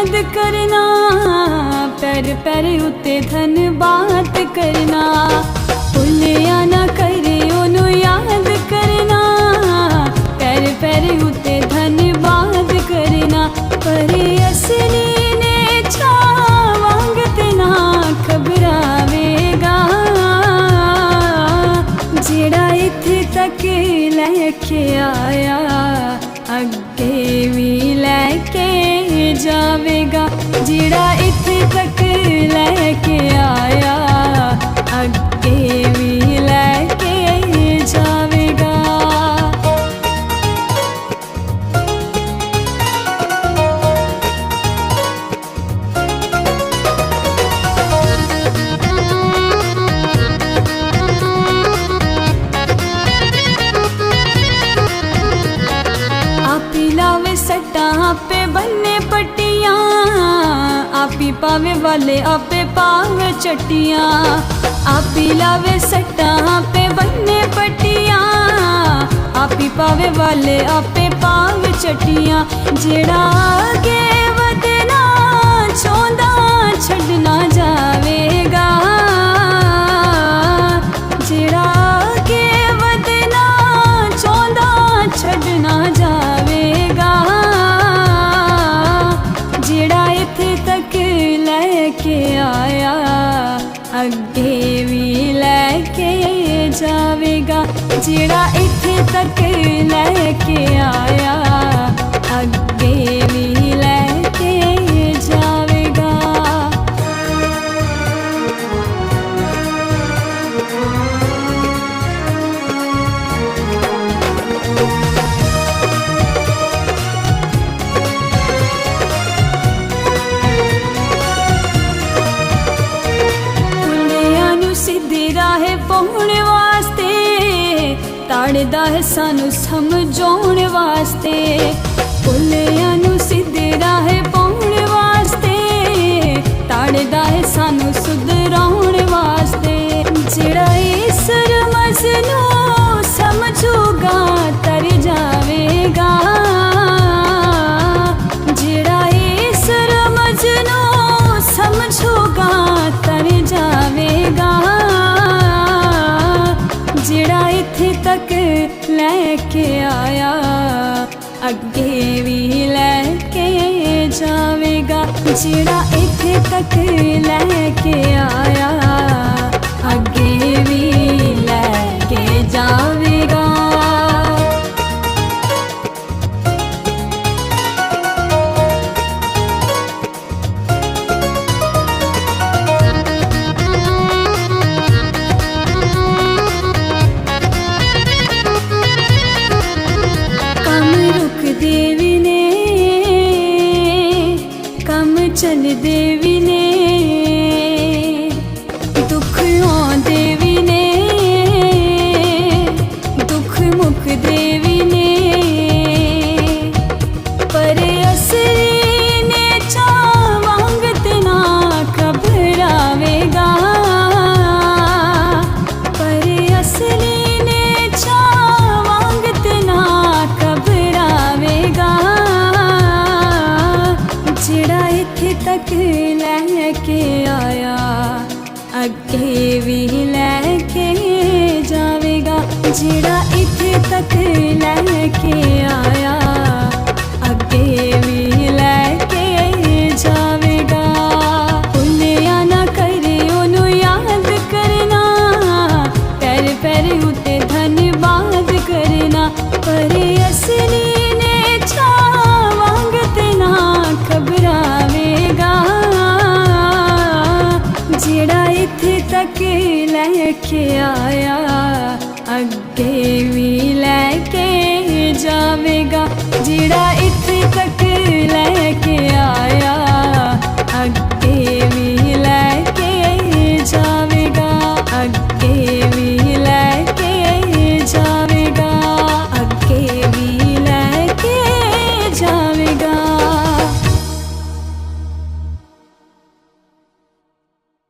याद करना, पैर पैर उत्ते धन्नवाद करना। भुलिया ना करे ओनू याद करना, पैर पैर उत्ते धन्नवाद करना। पर असली ने छावांग ते ना घबरावेगा, जेड़ा इत्थे तक लैके आया अगे भी लैके जावेगा। जेड़ा इत्थे तक लैके आया अगे भी लैके जावेगा। आपे बन्ने पट्टियां, आपी पावे वाले आपे पावे चट्टियां। आपी लावे सट्टा आपे बन्ने पट्टियां, आपी पावे वाले आपे पावे चट्टियां। जेड़ा आगे वधना चाहुंदा छड्डना जावेगा, जेड़ा आगे वधना चाहुंदा छड्डना जावेगा। जेड़ा इत्थे तक लैके आया अगे भी लैके जावेगा। जेड़ा इत्थे तक लैके आया अगे भी लैके जावेगा। पहुँचने वास्ते ताड़दा है सानू समझाउण वास्ते। भुलिया नू सीधे राह पाउण वास्ते ताड़दा है सानू सुधराउण वास्ते। जेड़ा इस रमज नू समझूगा तर जावेगा, जेड़ा इस रमज नू समझूगा तर जावेगा। जेड़ा इत्थे तक लैके आया अगे भी लैके जावेगा। जेड़ा इत्थे तक लैके आया अगे भी लैके जावेगा। चलदे भी ने दुख आउंदे भी ने, दुख मुकदे भी ने। पर असली ने चावांग ते ना घबरावेगा, पर असली ने चावांग ते ना घबरावेगा। जेड़ा इत्थे तक लैके आया अगे भी लैके जावेगा। जेड़ा इत्थे तक लैके आया अगे भी लैके जावेगा। भुलिया ना करे ओनू याद करना, पैर पैर उत्ते धन्नवाद करना। पर असली ने छावांग ते ना घबरावेगा, जेड़ा इत्थे तक लैके आया अगे भी लैके जावेगा। जेड़ा